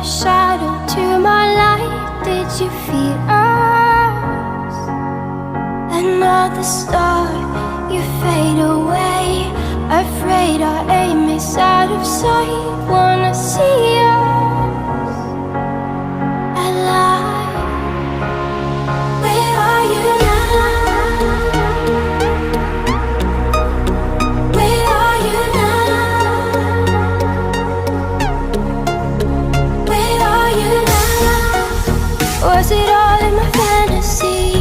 a shadow to my light. Did you feel us? Another star, you fade away. Afraid our aim is out of sight. Wanna see us alive. Where are you now? Where are you now? Where are you now? Was it all in my fantasy?